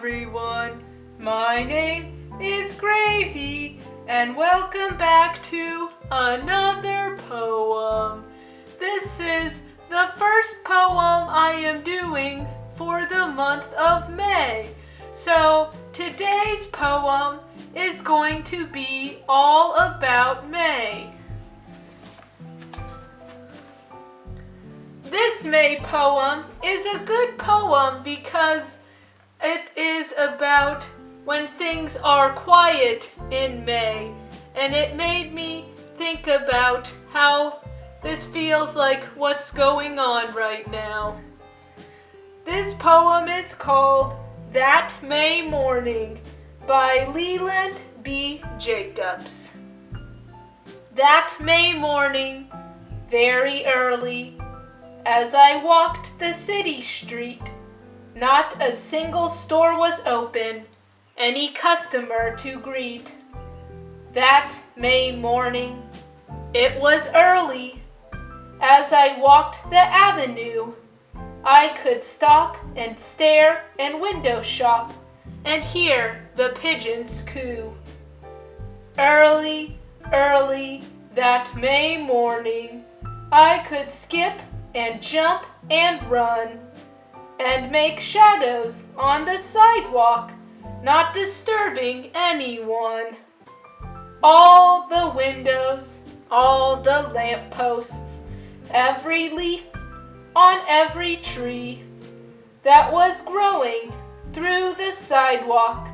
everyone. My name is Gravy, and welcome back to another poem. This is the first poem I am doing for the month of May. So today's poem is going to be all about May. This May poem is a good poem because it is about when things are quiet in May, and it made me think about how this feels like what's going on right now. This poem is called That May Morning by Leland B. Jacobs. That May morning, very early, as I walked the city street, not a single store was open, any customer to greet. That May morning, it was early. As I walked the avenue, I could stop and stare and window shop and hear the pigeons coo. Early, early that May morning, I could skip and jump and run and make shadows on the sidewalk, not disturbing anyone. All the windows, all the lampposts, every leaf on every tree that was growing through the sidewalk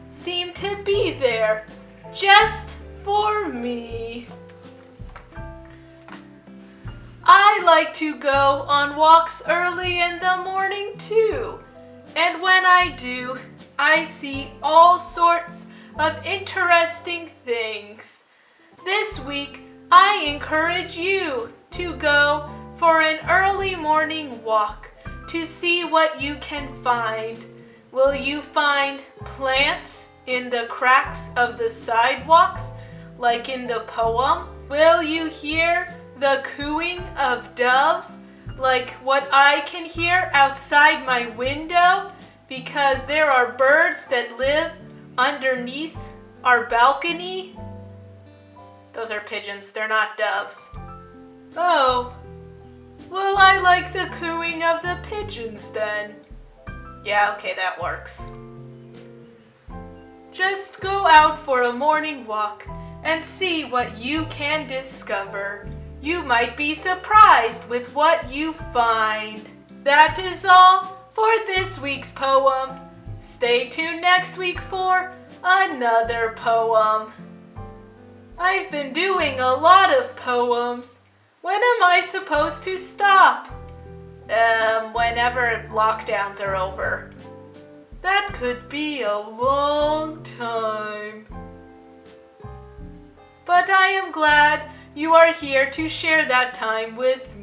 seemed to be there just for me. I like to go on walks early in the morning too, and when I do, I see all sorts of interesting things. This week, I encourage you to go for an early morning walk to see what you can find. Will you find plants in the cracks of the sidewalks, like in the poem? Will you hear the cooing of doves, like what I can hear outside my window, because there are birds that live underneath our balcony? Those are pigeons, they're not doves. Oh, well, I like the cooing of the pigeons then. Yeah, okay, that works. Just go out for a morning walk and see what you can discover. You might be surprised with what you find. That is all for this week's poem. Stay tuned next week for another poem. I've been doing a lot of poems. When am I supposed to stop? Whenever lockdowns are over. That could be a long time. But I am glad you are here to share that time with